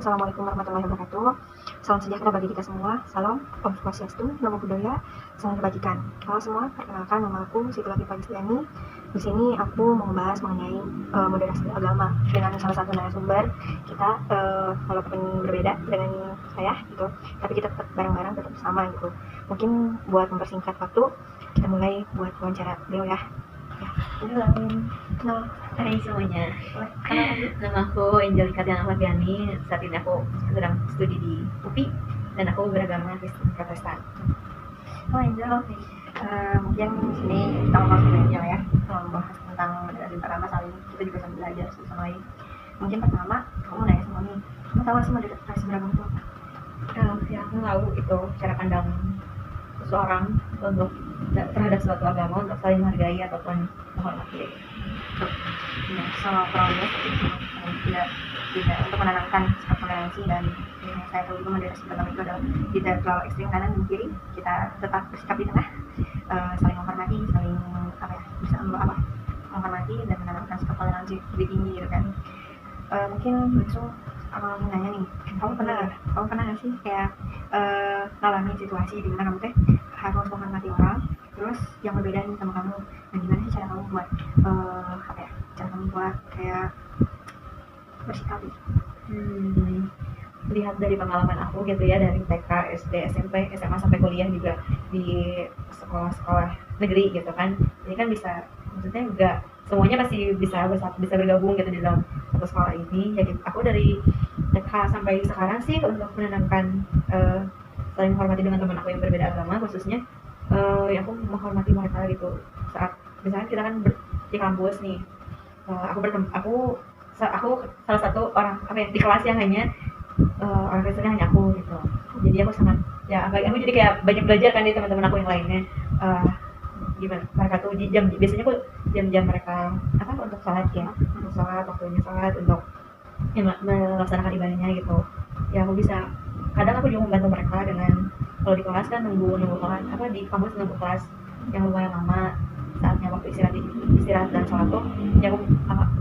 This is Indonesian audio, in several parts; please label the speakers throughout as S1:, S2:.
S1: Assalamualaikum warahmatullahi wabarakatuh. Salam sejahtera bagi kita semua. Salam Om Swastiastu, Namo Buddhaya, salam kebajikan. Halo semua, perkenalkan nama aku Siti Latifah Listiani. Di sini aku mau membahas mengenai moderasi agama dengan salah satu narasumber kita, walaupun berbeda dengan saya gitu, tapi kita tetap bareng-bareng, tetap bersama gitu. Mungkin buat mempersingkat waktu, kita mulai buat wawancara beliau ya.
S2: Halo, hai semuanya. Nama aku Angelika Diana Fabiani. Saat ini aku sedang studi di UPI dan aku beragama Kristen Protestan.
S1: Angel, mungkin di sini kita ngobrol sama Angel ya, membahas tentang moderasi agama. Saat ini kita juga sambil belajar satu sama lain. Mungkin pertama, kamu nanya sama nih, kamu tahu sih moderasi beragama itu apa?
S2: Ya, aku tahu itu cara pandang seseorang untuk terhadap suatu agama, untuk saling menghargai ataupun menghormati.
S1: Ya, so kurang lebih seperti itu. Tidak untuk menanamkan sikap toleransi, dan yang saya tahu juga moderasi agama itu adalah tidak terlalu ekstrim kanan dan kiri, kita tetap bersikap di tengah, saling menghormati, saling bisa menghormati dan menanamkan sikap toleransi lebih tinggi gitu kan. Mungkin langsung mau nanya nih, kamu pernah nggak sih kayak ngalamin situasi di mana kamu teh harus menghormati orang, terus yang berbeda nih sama kamu, dan gimana sih cara kamu buat kayak bersikap gitu?
S2: Lihat dari pengalaman aku gitu ya, dari TK, SD, SMP, SMA sampai kuliah juga di sekolah-sekolah negeri gitu kan. Jadi kan bisa, maksudnya enggak semuanya pasti bisa bergabung gitu di dalam satu sekolah ini. Jadi aku dari TK sampai sekarang sih untuk menanamkan saling menghormati dengan teman aku yang berbeda agama khususnya, ya aku menghormati mereka gitu. Saat misalnya kita kan di kampus nih, aku salah satu orang di kelas yang hanya orang Kristennya hanya aku gitu. Jadi aku sangat aku jadi kayak banyak belajar kan dari teman-teman aku yang lainnya, gimana mereka tuh biasanya aku jam-jam mereka untuk sholat ya, untuk sholat, waktunya sholat untuk melaksanakan ibadahnya gitu. Ya aku bisa, kadang aku juga membantu mereka dengan, kalau di kelas kan nunggu sholat, di kampus nunggu kelas yang lumayan lama, saatnya waktu istirahat dan sholat tuh ya aku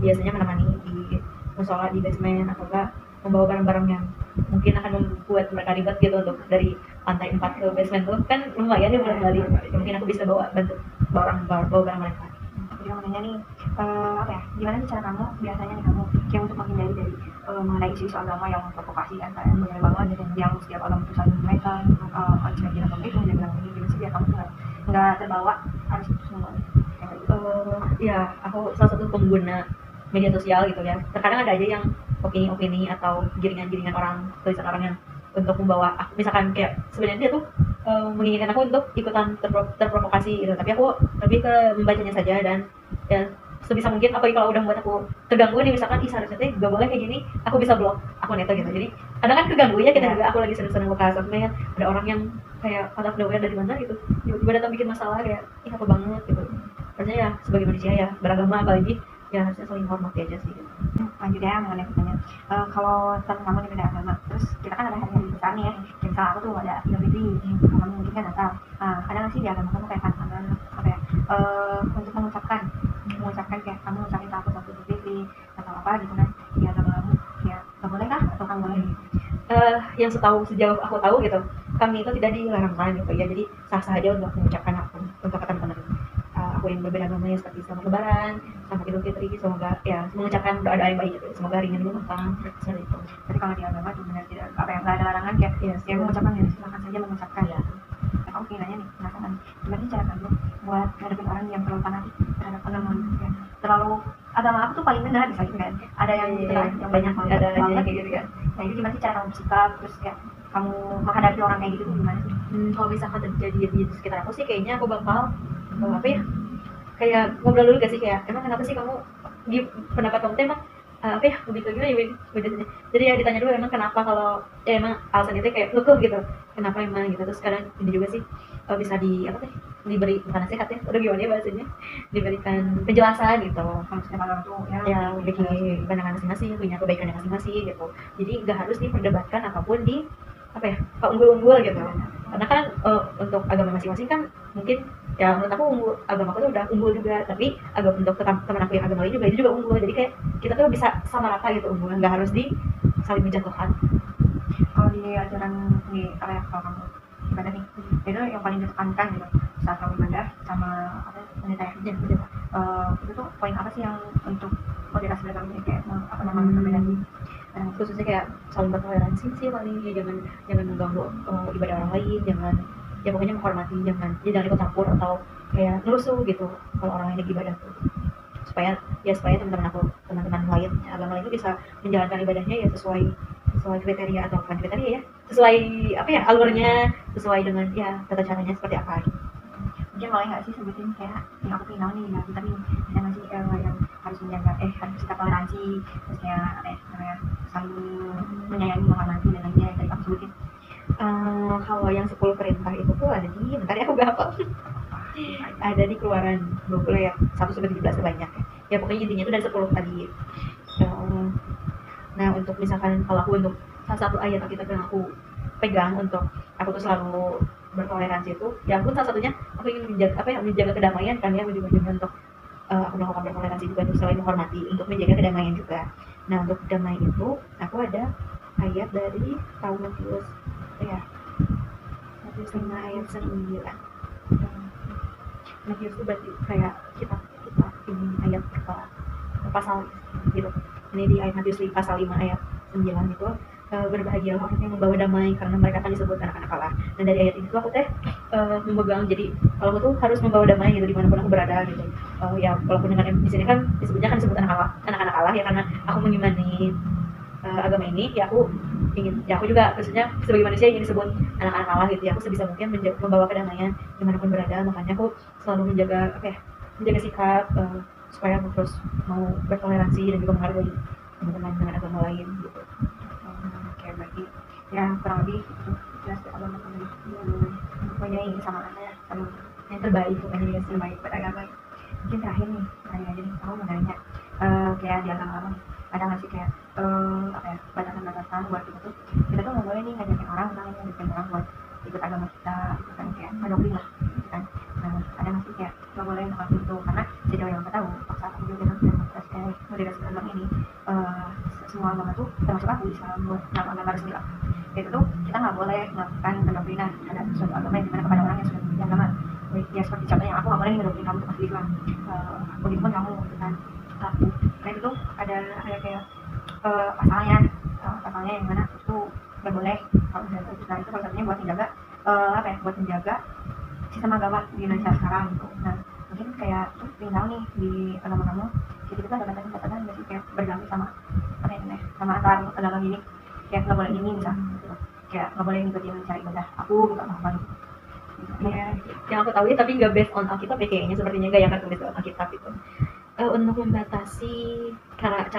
S2: biasanya menemani di musola di basement, atau enggak membawa barang-barang yang mungkin akan membuat mereka ribet gitu, untuk dari lantai 4 ke basement tuh kan lumayan ya bolak-balik. Mungkin aku bisa bantu bawa barang mereka.
S1: Jadi mau nanya nih, gimana sih cara kamu biasanya nih kamu kayak untuk menghindari dari mengenai isu-isu agama yang provokasi kan, kayak banyak banget yang setiap agama itu saling mereka ancaman agama itu dia bilang ini, gimana sih biar kamu nggak terbawa arus itu semua?
S2: Ya aku salah satu pengguna media sosial gitu ya. Terkadang ada aja yang opini-opini atau giringan-giringan orang, tulisan orang yang untuk membawa aku, misalkan kayak sebenarnya dia tuh menginginkan aku untuk ikutan terprovokasi gitu, tapi aku lebih ke membacanya saja, dan ya sebisa mungkin apalagi kalau udah membuat aku terganggu nih, misalkan seharusnya tuh gak boleh kayak gini, aku bisa blok akun itu gitu. Jadi kadang kan keganggu ya kita juga, aku lagi seneng-seneng buka sosmed, ada orang yang kayak out of nowhere dari mana gitu tiba-tiba datang bikin masalah, kayak apa banget gitu. Harusnya ya sebagai manusia ya beragama apalagi ya harusnya saling hormati aja sih gitu.
S1: Lanjut ya mengenai pertanyaan, kalau teman kamu di beda agama, terus kita kan ada hari-hari besar nih ya, misal aku tuh ada Idul Fitri, kamu mungkin kan Natal, ada nggak sih di agama kamu kayak pantangan untuk mengucapkan kayak kamu ngucapin ke aku satu Idul Fitri atau apa gitu kan di agama kamu, ya nggak boleh kah atau kamu boleh?
S2: Yang sejauh aku tahu gitu, kami itu tidak dilarangkan gitu ya, jadi sah-sah aja untuk mengucapkan untuk teman-teman aku yang berbeda agama, ya seperti selamat Lebaran, selamat Idul Fitri, semoga ya mengucapkan doa-doa yang baik gitu, semoga ringan dulu gampang seperti itu.
S1: Jadi kalau di agama sebenarnya tidak nggak ada larangan kayak ya mengucapkan, ya silakan saja mengucapkan ya. Aku ingin nanya nih, penasaran gimana sih cara kamu buat ngadepin orang yang terlalu fanatik terhadap agama, ya terlalu agama aku tuh paling benar misalnya kan, ada yang gitu kan, yang banyak
S2: ada kayak gitu kan.
S1: Nah itu gimana sih cara kamu bersikap, terus kayak kamu menghadapi orang kayak gitu tuh gimana sih?
S2: Kalau misalkan terjadi di sekitar aku sih, kayaknya aku bakal kayak ngobrol dulu gak sih, kayak emang kenapa sih kamu di pendapat kamu emang begitu gimana. Jadi ya ditanya dulu emang kenapa, kalau emang alasan itu kayak lukuh gitu, kenapa emang gitu. Terus kadang ini juga sih bisa diberi bukan nasihat ya, udah gimana ya bahasanya, diberikan penjelasan gitu.
S1: Kalau setiap orang tuh
S2: ya memiliki pandangan masing-masing, punya kebaikannya masing-masing gitu. Jadi nggak harus diperdebatkan apapun di unggul-unggul gitu. Karena kan untuk agama masing-masing kan mungkin ya menurut aku agama aku tuh udah unggul juga, tapi untuk teman aku yang agama lain juga itu juga unggul. Jadi kayak kita tuh bisa sama rata gitu unggul, nggak harus saling menjatuhkan.
S1: Kalau di ajaran di apa ya, kalau kamu ibadah nih, itu yang paling ditekankan gitu saat kamu ibadah sama apa pendeta ya, itu tuh poin apa sih yang untuk moderasi dalam ini kayak apa namanya perbedaan
S2: Khususnya kayak saling bertoleransi sih paling ya, jangan mengganggu ibadah orang lain, jangan ya pokoknya menghormati, jangan ikut campur atau kayak ngerusuh gitu kalau orang lain lagi ibadah tuh, supaya teman-teman lain agama lain itu bisa menjalankan ibadahnya ya sesuai kriteria atau bukan kriteria ya, sesuai apa ya alurnya, sesuai dengan ya tata caranya seperti apa gitu.
S1: Mungkin boleh nggak sih sebutin kayak yang aku kenal nih nah kita nih ada nggak sih yang harus menjaga harus kita toleransi terus kayak namanya saling menyayangi menghormati dan lainnya yang tadi aku sebutin.
S2: Kalau yang 10 perintah itu tuh ada di bentar ya aku gak hafal. Ada di Keluaran 20 ya 1-17 banyak ya pokoknya intinya itu dari 10 tadi. Nah untuk misalkan kalau aku untuk salah satu ayat Alkitab yang aku pegang untuk aku tuh selalu bertoleransi itu ya aku salah satunya aku ingin menjaga kedamaian kan ya ujung-ujungnya untuk aku melakukan bertoleransi juga untuk selain menghormati untuk menjaga kedamaian juga. Nah untuk damai itu aku ada ayat dari Matius ya Matius 5 ayat 9. Matius itu berarti kayak kita ini ayat pasal gitu. Ini di ayat Matius pasal 5 ayat 9 itu berbahagialah orang yang membawa damai karena mereka akan disebut anak-anak Allah. Dan dari ayat ini tuh aku memegang jadi kalau aku tuh harus membawa damai gitu dimanapun aku berada gitu. Ya walaupun dengan di sini kan disebutnya kan disebut anak-anak Allah ya karena aku mengimani agama ini ya aku ingin ya aku juga maksudnya sebagai manusia ingin disebut anak-anak Allah gitu ya aku sebisa mungkin membawa kedamaian dimanapun berada, makanya aku selalu menjaga sikap supaya aku terus mau bertoleransi dan juga menghargai teman-teman dengan agama lain gitu.
S1: Oke, berarti ya kurang lebih itu jelas agama mempunyai kesamaan ya sama
S2: yang terbaik pokoknya dia
S1: terbaik beragama. Mungkin terakhir nih aku mau nanya kayak di agama nih ada nggak sih kayak batasan-batasan buat kita tuh nggak boleh nih ngajakin orang buat ikut agama kita gitu kan kayak mendoktrin lah gitu kan. Nah ada nggak sih kayak nggak boleh melakukan itu karena sejauh yang kita tahu paksa aku juga dalam moderasi agama ini semua agama tuh termasuk aku Islam nama agama resmi lah itu tuh kita nggak boleh melakukan pendoktrinan terhadap suatu agama yang dimana kepada orang yang sudah memiliki agama ya seperti contohnya aku nggak boleh mendoktrin kamu untuk masuk Islam begitupun kamu gitu kan aku. Nah itu tuh ada kayak pasalnya yang mana itu nggak boleh kalau nah itu salah satunya buat menjaga sistem agama di Indonesia sekarang gitu. Nah mungkin kayak tuh tinggal nih di agama kamu jadi kita ada batasan nggak sih kayak berganti sama sama antar agama gini kayak nggak boleh ini misalnya gitu. Kayak nggak boleh ngikutin cara ibadah aku nggak apa-apa gitu.
S2: Ya, yang aku tahu tapi nggak based on Alkitab ya kayaknya sepertinya nggak yang tertulis dalam Alkitab itu. Untuk membatasi cara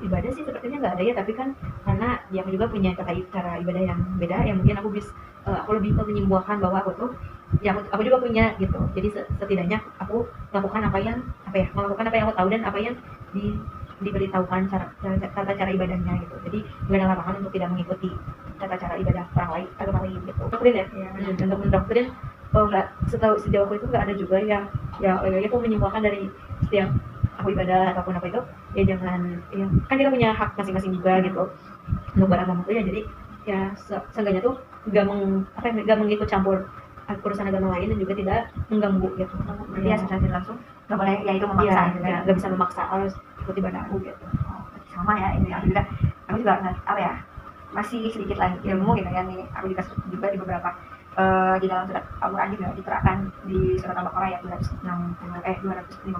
S2: ibadah sih sepertinya nggak ada ya, tapi kan karena dia juga punya cara ibadah yang beda yang mungkin aku lebih menyimpulkan bahwa aku tuh ya aku juga punya gitu. Jadi setidaknya aku melakukan apa yang aku tahu dan apa yang diberitahukan tata cara ibadahnya gitu. Jadi nggak ada larangan untuk tidak mengikuti tata cara ibadah orang lain agama lain gitu. Doktrin ya. Untuk mendoktrin sejauh aku itu nggak ada juga ya aku menyimpulkan dari setiap aku ibadah ataupun apa itu ya jangan ya kan kita punya hak masing-masing juga gitu untuk beragama itu ya, jadi ya seenggaknya tuh nggak mengikut campur urusan agama lain dan juga tidak mengganggu gitu.
S1: Jadi ya secara langsung nggak boleh ya itu memaksa
S2: ya, nggak bisa memaksa harus ikut ibadah aku gitu.
S1: Sama ya ini aku juga masih sedikit lagi ilmu gitu ya nih aku juga di beberapa di dalam surat Al-Quran juga diterapkan di surat Al-Baqarah ayat 256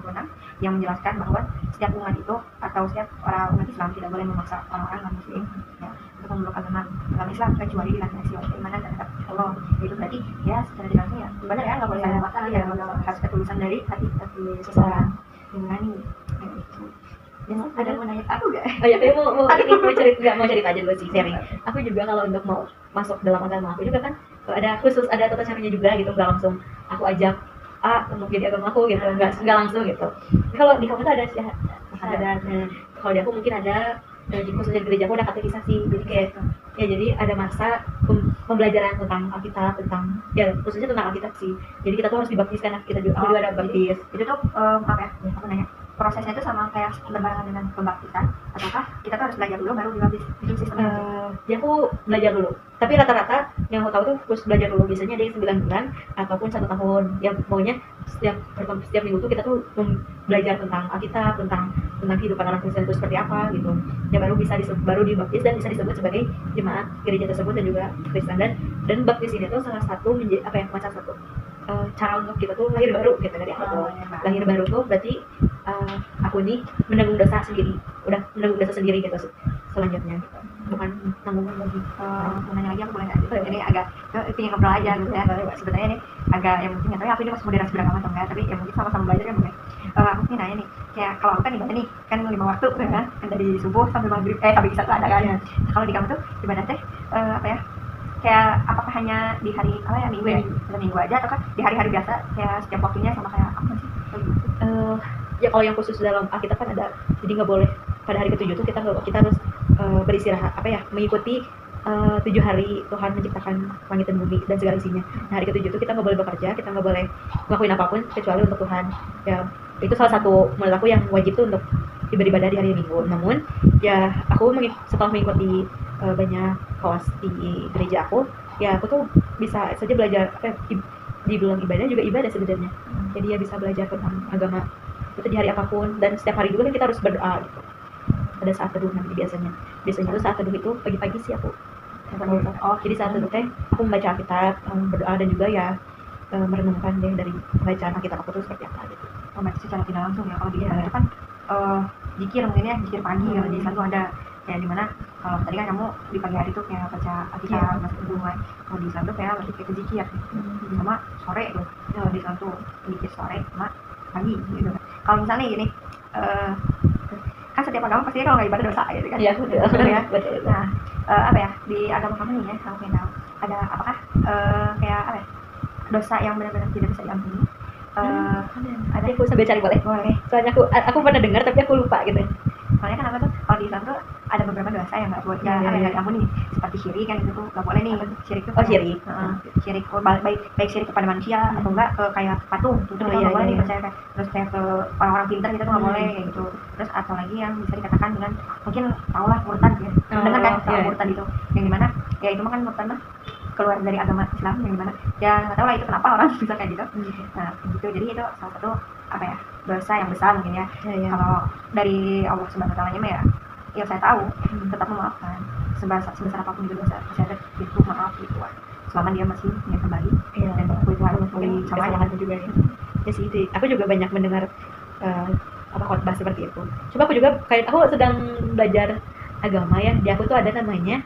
S1: yang menjelaskan bahwa setiap umat itu atau setiap orang umat Islam tidak boleh memaksa orang-orang non-muslim ya, untuk memeluk agama Islam kecuali dilandasi oleh keimanan terhadap Allah. Itu berarti ya secara langsung ya benar ya nggak boleh ada maksa ya harus ketulusan dari hati seseorang dengan ini. Ada mau nanya aku gak?
S2: Oh ya, mau cerita aja dulu sih sharing. Aku juga kalau untuk mau masuk dalam agama aku juga kan ada tata caranya juga gitu, nggak langsung aku ajak untuk jadi agama aku gitu, nggak langsung gitu. Kalau di kamu tuh ada kalau di aku mungkin ada di khususnya gereja aku ada katekisasi, jadi kayak ya jadi ada masa pembelajaran tentang Alkitab khususnya tentang Alkitab sih. Jadi kita tuh harus dibaptiskan, kita juga ada baptis.
S1: Itu tuh apa ya? Aku nanya prosesnya itu sama kayak berbarengan dengan pembaptisan ataukah kita tuh harus belajar dulu baru dibaptis? Itu sistemnya.
S2: Ya aku belajar dulu. Tapi rata-rata yang aku tahu tuh harus belajar dulu. Biasanya ada yang 9 bulan ataupun 1 tahun. Yang maunya setiap minggu tuh kita tuh belajar tentang Alkitab, tentang kehidupan orang Kristen itu seperti apa gitu. Ya baru dibaptis dan bisa disebut sebagai jemaat gereja tersebut dan juga Kristen, dan baptis ini tuh salah satu macam satu cara untuk kita tuh lahir baru gitu dari aku. Lahir baru tuh berarti aku nih menanggung dosa sendiri, udah menanggung dosa sendiri gitu selanjutnya gitu. Bukan tanggung lagi.
S1: Mau nanya lagi aku boleh nggak? Ini agak ingin ngobrol aja gitu ya. Sebenarnya ini agak yang mungkin nggak tahu ya aku ini masih moderasi beragama atau enggak, tapi yang mungkin sama-sama belajar kan mungkin. Aku mungkin nanya nih, kayak kalau aku kan ibadah nih kan 5 waktu kan dari subuh sampai maghrib sampai isya tuh ada kan. Nah, kalau di kamu tuh ibadah teh apa ya? Kayak apakah hanya di hari minggu ya? Minggu aja atau kan di hari-hari biasa kayak setiap waktunya sama kayak apa sih?
S2: Ya kalau yang khusus dalam Alkitab kan ada, jadi nggak boleh pada hari ke-7 tuh kita harus beristirahat mengikuti 7 hari Tuhan menciptakan langit dan bumi dan segala isinya. Nah hari ke-7 tuh kita nggak boleh bekerja, kita nggak boleh ngelakuin apapun kecuali untuk Tuhan. Ya itu salah satu menurut aku yang wajib tuh untuk beribadah di hari Minggu. Namun ya aku setelah mengikuti banyak kelas di gereja aku, ya aku tuh bisa saja belajar dibilang ibadah juga ibadah sebenarnya. Jadi ya bisa belajar tentang agama itu di hari apapun, dan setiap hari juga kan kita harus berdoa gitu. Pada saat teduh nanti biasanya itu saat teduh itu pagi-pagi sih aku. Jadi saat teduh teh aku membaca Alkitab, berdoa dan juga ya merenungkan deh dari bacaan Alkitab aku tuh seperti apa gitu.
S1: Membaca secara tidak langsung ya. Kalau di itu kan zikir mungkin ya, zikir pagi kalau di Islam tuh ada kayak dimana kalau tadi kan kamu di pagi hari tuh kayak baca Alkitab, masuk teduh kan. Kalau di Islam tuh kayak lebih kayak zikir sama sore tuh. Di Islam tuh zikir sore sama pagi gitu. Kalau misalnya gini kan setiap agama pasti kalau nggak ibadah dosa gitu kan.
S2: Iya betul
S1: ya.
S2: betul.
S1: Nah apa ya di agama kamu nih ya, kamu pengen tahu ada apakah kayak apa ya, dosa yang benar-benar tidak bisa diampuni?
S2: Ada aku sambil cari boleh. Soalnya aku pernah dengar tapi aku lupa gitu.
S1: Soalnya kan apa tuh kalau di Islam tuh ada beberapa dosa yang nggak boleh nggak diampuni, seperti syirik kan, itu tuh nggak boleh nih. Syirik tuh
S2: syirik.
S1: Syirik baik syirik kepada manusia atau enggak ke kayak patung itu nggak boleh nih percaya. Terus kayak ke orang-orang pintar gitu tuh nggak boleh kayak gitu. Terus atau lagi yang bisa dikatakan dengan mungkin taulah murtad ya, dengar kan soal murtad itu yang dimana ya itu mah kan murtad mah keluar dari agama Islam, yang dimana ya nggak tahu lah itu kenapa orang bisa kayak gitu. Nah gitu, jadi itu salah satu apa ya, dosa yang besar mungkin ya. Kalau dari Allah Subhanahu Wa Taala nya ya saya tahu tetap memaafkan sebesar apapun itu dosa, saya itu maaf gitu selama dia masih ingin kembali dan itu harus mungkin sama
S2: juga ya sih. Aku juga banyak mendengar khotbah seperti itu. Coba aku juga kayak aku sedang belajar agama ya, di aku tuh ada namanya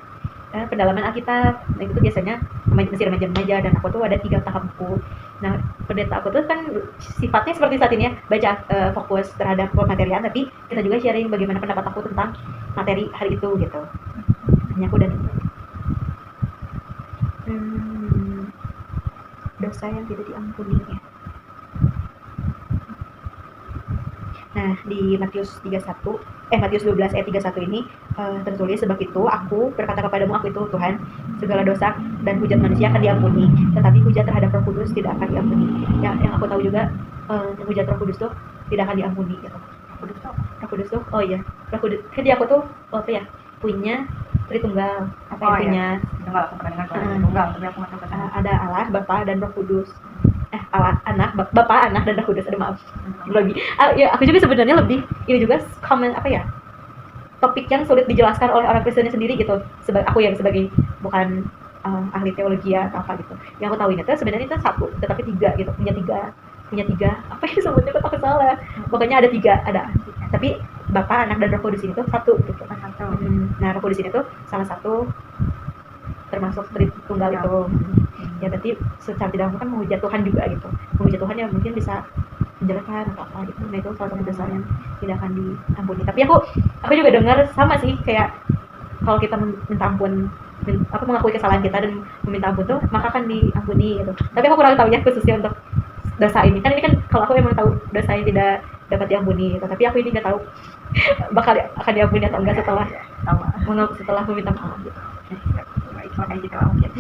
S2: pendalaman Alkitab. Nah itu biasanya masih remaja-remaja, dan aku tuh ada 3 tahap buku. Nah pendeta aku tuh kan sifatnya seperti saat ini ya, baca fokus terhadap pematerian, tapi kita juga sharing bagaimana pendapat aku tentang materi hari itu gitu. Hanya aku dan dosa yang tidak diampuni ya. Nah di Matius 12 ayat 31 ini tertulis, sebab itu aku berkata kepadamu, aku itu Tuhan, segala dosa dan hujat manusia akan diampuni, tetapi hujat terhadap Roh Kudus tidak akan diampuni. Ya, yang aku tahu juga hujat Roh Kudus tuh tidak akan diampuni gitu. Roh Kudus tuh Roh Kudus kan dia aku tuh punya Tritunggal, punya
S1: Tritunggal, aku pernah dengar Tritunggal, tapi aku nggak tahu
S2: ada Allah, Bapa dan Roh Kudus. Allah, Anak, Bapa, Anak dan Roh Kudus. Maaf. Ya aku juga sebenarnya lebih ini juga topik yang sulit dijelaskan oleh orang Kristen sendiri gitu. Aku yang sebagai bukan ahli teologi atau apa gitu. Yang aku tahu ini tuh sebenarnya itu satu, tetapi 3 gitu. Punya tiga. Apa yang disebutnya kok aku salah. Pokoknya ada 3, Tapi Bapa, Anak dan Roh Kudus ini tuh satu gitu. Nah, Roh Kudus ini tuh salah satu termasuk Tritunggal itu. Ya berarti secara tidak langsung kan menghujat Tuhan juga gitu. Menghujat Tuhan ya mungkin bisa menjelekkan atau apa gitu. Nah itu salah satu dosa yang tidak akan diampuni. Tapi aku juga dengar sama sih, kayak kalau kita minta ampun, mengakui kesalahan kita dan meminta ampun tuh maka akan diampuni gitu. Tapi aku kurang tahu ya khususnya untuk dosa ini. Kan ini kan kalau aku emang tahu dosa yang tidak dapat diampuni gitu. Tapi aku ini nggak tahu bakal akan diampuni atau enggak setelah meminta maaf gitu.
S1: Baiklah kayak gitu mungkin.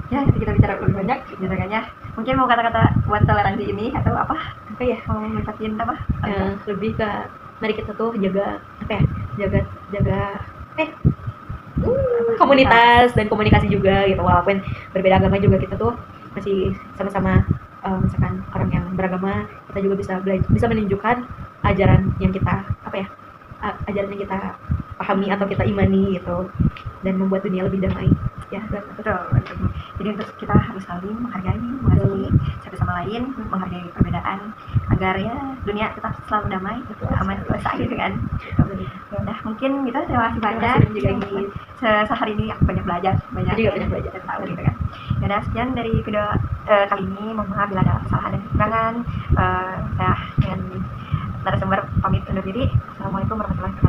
S1: Ya, kita bicara lebih banyak, mungkin mau kata-kata buat toleransi ini atau apa?
S2: apa ya,
S1: mau ngatasin apa?
S2: lebih ke mari kita tuh jaga apa ya, jaga komunitas dan komunikasi juga gitu, walaupun berbeda agama juga kita tuh masih sama-sama misalkan orang yang beragama, kita juga bisa menunjukkan ajaran yang kita apa ya, ajaran yang kita pahami atau kita imani gitu, dan membuat dunia lebih damai ya.
S1: Betul. Jadi untuk kita harus saling menghargai satu sama lain, menghargai perbedaan agar ya dunia tetap selalu damai, aman, selesai gitu kan. Ya udah, mungkin gitu, terima kasih banyak juga di sehari ini aku banyak belajar dan tahu gitu kan. Ya udah, sekian dari video kali ini. Mohon maaf bila ada kesalahan dan kekurangan. Saya dengan narasumber pamit undur diri. Assalamualaikum warahmatullahi wabarakatuh.